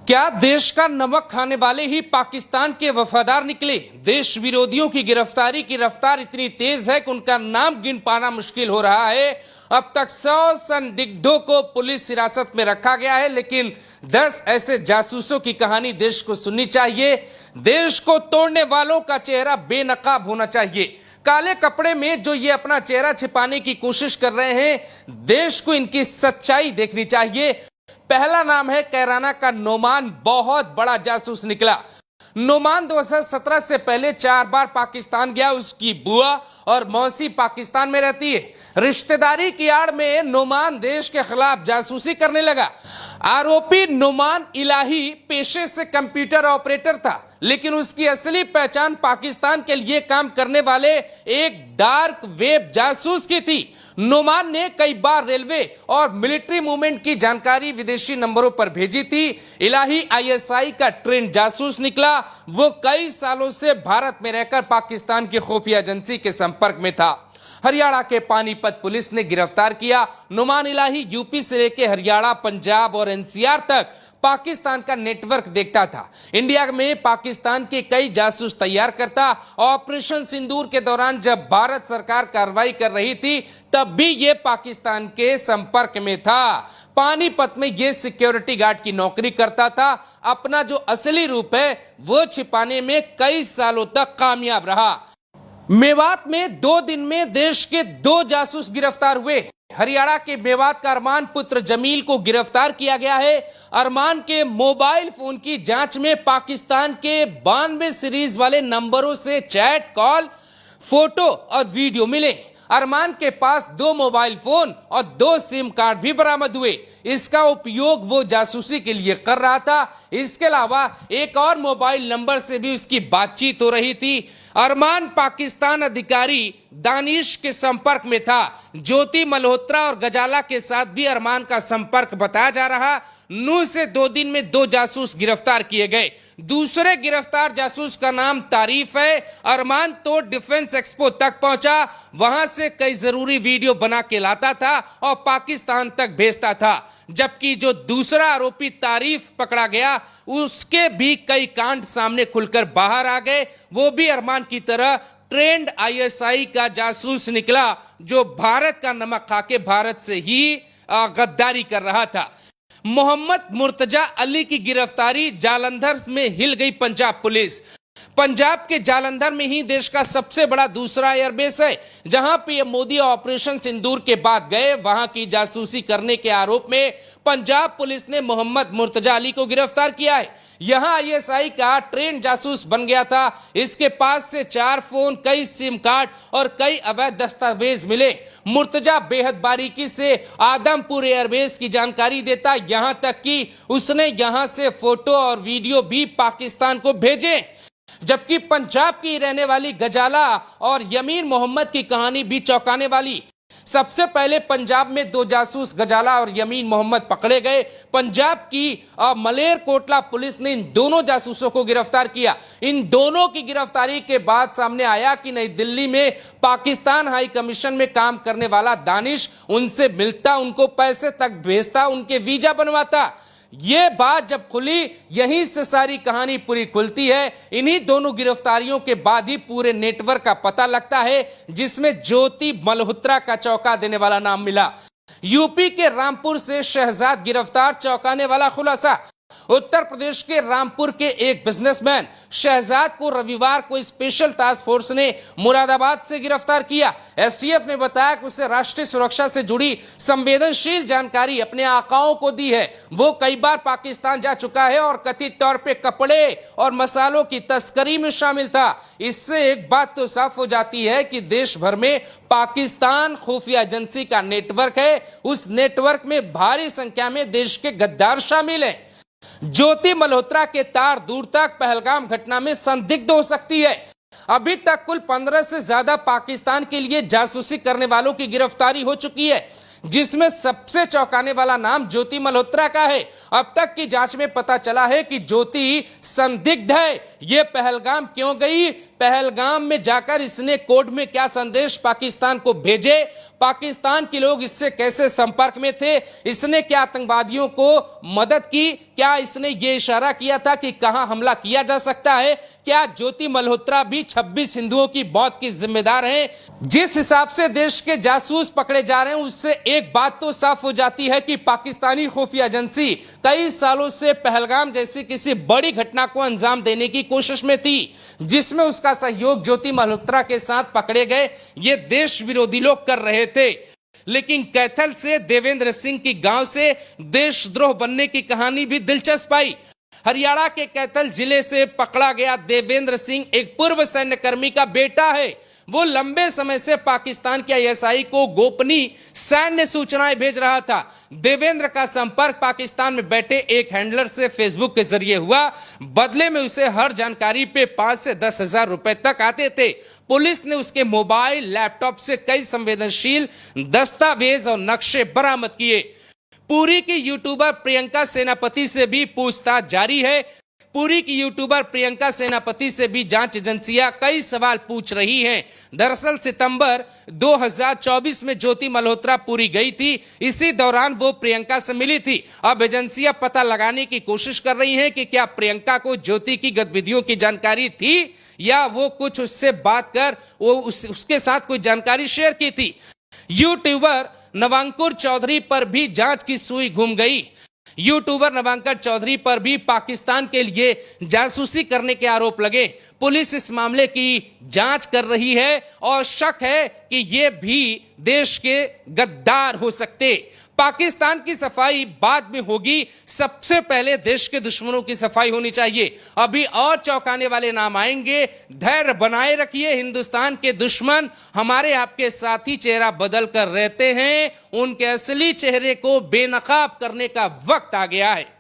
क्या देश का नमक खाने वाले ही पाकिस्तान के वफादार निकले? देश विरोधियों की गिरफ्तारी की रफ्तार इतनी तेज है कि उनका नाम गिन पाना मुश्किल हो रहा है। अब तक 100 संदिग्धों को पुलिस हिरासत में रखा गया है, लेकिन 10 ऐसे जासूसों की कहानी देश को सुननी चाहिए। देश को तोड़ने वालों का चेहरा बेनकाब होना चाहिए। काले कपड़े में जो ये अपना चेहरा छिपाने की कोशिश कर रहे हैं, देश को इनकी सच्चाई देखनी चाहिए। पहला नाम है कैराना का नोमान। बहुत बड़ा जासूस निकला। नोमान 2017 से पहले 4 बार पाकिस्तान गया। उसकी बुआ और मौसी पाकिस्तान में रहती है। रिश्तेदारी की आड़ में नोमान देश के खिलाफ जासूसी करने लगा। आरोपी नोमान इलाही पेशे से कंप्यूटर ऑपरेटर था, लेकिन उसकी असली पहचान पाकिस्तान के लिए काम करने वाले एक डार्क वेब जासूस की थी। नोमान ने कई बार रेलवे और मिलिट्री मूवमेंट की जानकारी विदेशी नंबरों पर भेजी थी। इलाही आईएसआई का ट्रेंड जासूस निकला। वो कई सालों से भारत में रहकर पाकिस्तान की खुफिया एजेंसी के संपर्क में था। हरियाणा के पानीपत पुलिस ने गिरफ्तार किया। नोमान इलाही यूपी से लेकर हरियाणा, पंजाब और एनसीआर तक पाकिस्तान का नेटवर्क देखता था। इंडिया में पाकिस्तान के कई जासूस तैयार करता। ऑपरेशन सिंदूर के दौरान जब भारत सरकार कार्रवाई कर रही थी, तब भी ये पाकिस्तान के संपर्क में था। पानीपत में ये सिक्योरिटी गार्ड की नौकरी करता था। अपना जो असली रूप है वो छिपाने में कई सालों तक कामयाब रहा। मेवात में 2 दिन में देश के 2 जासूस गिरफ्तार हुए। हरियाणा के मेवात का अरमान पुत्र जमील को गिरफ्तार किया गया है। अरमान के मोबाइल फोन की जांच में पाकिस्तान के 92 सीरीज वाले नंबरों से चैट, कॉल, फोटो और वीडियो मिले। अरमान के पास 2 मोबाइल फोन और 2 सिम कार्ड भी बरामद हुए। इसका उपयोग वो जासूसी के लिए कर रहा था। इसके अलावा एक और मोबाइल नंबर से भी उसकी बातचीत हो रही थी। अरमान पाकिस्तान अधिकारी दानिश के संपर्क में था। ज्योति मल्होत्रा और गजाला के साथ भी अरमान का संपर्क बताया जा रहा। नूह से 2 दिन में 2 जासूस गिरफ्तार किए गए। दूसरे गिरफ्तार जासूस का नाम तारीफ है। अरमान तो डिफेंस एक्सपो तक पहुंचा। वहां से कई जरूरी वीडियो बना के लाता था और पाकिस्तान तक भेजता था। जबकि जो दूसरा आरोपी तारीफ पकड़ा गया, उसके भी कई कांड सामने खुलकर बाहर आ गए। वो भी अरमान की तरह ट्रेंड आईएसआई का जासूस निकला, जो भारत का नमक खा के भारत से ही गद्दारी कर रहा था। मोहम्मद मुर्तजा अली की गिरफ्तारी। जालंधर में हिल गई पंजाब पुलिस। पंजाब के जालंधर में ही देश का सबसे बड़ा दूसरा एयरबेस है, जहां पीएम मोदी ऑपरेशन सिंदूर के बाद गए। वहां की जासूसी करने के आरोप में पंजाब पुलिस ने मोहम्मद मुर्तजा अली को गिरफ्तार किया है। यहां आईएसआई का ट्रेंड जासूस बन गया था। इसके पास से 4 फोन, कई सिम कार्ड और कई अवैध दस्तावेज मिले। मुर्तजा बेहद बारीकी से आदमपुर एयरबेस की जानकारी देता, यहां तक कि उसने यहां से फोटो और वीडियो भी पाकिस्तान को भेजे। जबकि पंजाब की रहने वाली गजाला और यमीन मोहम्मद की कहानी भी चौंकाने वाली। सबसे पहले पंजाब में 2 जासूस गजाला और यमीन मोहम्मद पकड़े गए। पंजाब की मलेरकोटला पुलिस ने इन दोनों जासूसों को गिरफ्तार किया। इन दोनों की गिरफ्तारी के बाद सामने आया कि नई दिल्ली में पाकिस्तान हाई कमीशन में काम करने वाला दानिश उनसे मिलता, उनको पैसे तक भेजता, उनके वीजा बनवाता। ये बात जब खुली, यहीं से सारी कहानी पूरी खुलती है। इन्हीं दोनों गिरफ्तारियों के बाद ही पूरे नेटवर्क का पता लगता है, जिसमें ज्योति मल्होत्रा का चौंका देने वाला नाम मिला। यूपी के रामपुर से शहजाद गिरफ्तार। चौंकाने वाला खुलासा। उत्तर प्रदेश के रामपुर के एक बिजनेसमैन शहजाद को रविवार को स्पेशल टास्क फोर्स ने मुरादाबाद से गिरफ्तार किया। एसटीएफ ने बताया कि उसे राष्ट्रीय सुरक्षा से जुड़ी संवेदनशील जानकारी अपने आकाओं को दी है। वो कई बार पाकिस्तान जा चुका है और कथित तौर पे कपड़े और मसालों की तस्करी में शामिल था। इससे एक बात तो साफ हो जाती है कि देश भर में पाकिस्तान खुफिया एजेंसी का नेटवर्क है। उस नेटवर्क में भारी संख्या में देश के गद्दार शामिल हैं। ज्योति मल्होत्रा के तार दूर तक पहलगाम घटना में संदिग्ध हो सकती है। अभी तक कुल 15 से ज्यादा पाकिस्तान के लिए जासूसी करने वालों की गिरफ्तारी हो चुकी है, जिसमें सबसे चौंकाने वाला नाम ज्योति मल्होत्रा का है। अब तक की जांच में पता चला है कि ज्योति संदिग्ध है। ये पहलगाम क्यों गई, पहलगाम में जाकर इसने कोड में क्या संदेश पाकिस्तान को भेजे, पाकिस्तान के लोग इससे कैसे संपर्क में थे, इसने क्या आतंकवादियों को मदद की, क्या इसने ये इशारा किया था कि कहां हमला किया जा सकता है, क्या ज्योति मल्होत्रा भी 26 हिंदुओं की मौत की जिम्मेदार हैं। जिस हिसाब से देश के जासूस पकड़े जा रहे हैं उससे एक बात तो साफ हो जाती है कि पाकिस्तानी खुफिया एजेंसी कई सालों से पहलगाम जैसी किसी बड़ी घटना को अंजाम देने की कोशिश में थी, जिसमें उसका सहयोग ज्योति मल्होत्रा के साथ पकड़े गए ये देश विरोधी लोग कर रहे थे। लेकिन कैथल से देवेंद्र सिंह की गांव से देशद्रोह बनने की कहानी भी दिलचस्प आई। हरियाणा के कैथल जिले से पकड़ा गया देवेंद्र सिंह एक पूर्व सैन्यकर्मी का बेटा है। वो लंबे समय से पाकिस्तान के आईएसआई को गोपनीय सैन्य सूचनाएं भेज रहा था। देवेंद्र का संपर्क पाकिस्तान में बैठे एक हैंडलर से फेसबुक के जरिए हुआ। बदले में उसे हर जानकारी पे 5 से 10 हजार रुपए तक आते थे। पुलिस ने उसके मोबाइल लैपटॉप से कई संवेदनशील दस्तावेज और नक्शे बरामद किए। पुरी की यूट्यूबर प्रियंका सेनापति से भी पूछताछ जारी है। पुरी की यूट्यूबर प्रियंका सेनापति से भी जांच एजेंसियां कई सवाल पूछ रही हैं। दरअसल सितंबर 2024 में ज्योति मल्होत्रा पुरी गई थी। इसी दौरान वो प्रियंका से मिली थी। अब एजेंसियां पता लगाने की कोशिश कर रही हैं कि क्या प्रियंका को ज्योति की गतिविधियों की जानकारी थी या वो कुछ उससे बात कर उसके साथ कोई जानकारी शेयर की थी। यूट्यूबर नवांकुर चौधरी पर भी जांच की सुई घूम गई। यूट्यूबर नवांकुर चौधरी पर भी पाकिस्तान के लिए जासूसी करने के आरोप लगे। पुलिस इस मामले की जांच कर रही है और शक है कि ये भी देश के गद्दार हो सकते। पाकिस्तान की सफाई बाद में होगी, सबसे पहले देश के दुश्मनों की सफाई होनी चाहिए। अभी और चौंकाने वाले नाम आएंगे। धैर्य बनाए रखिए। हिंदुस्तान के दुश्मन हमारे आपके साथी चेहरा बदल कर रहते हैं। उनके असली चेहरे को बेनकाब करने का वक्त आ गया है।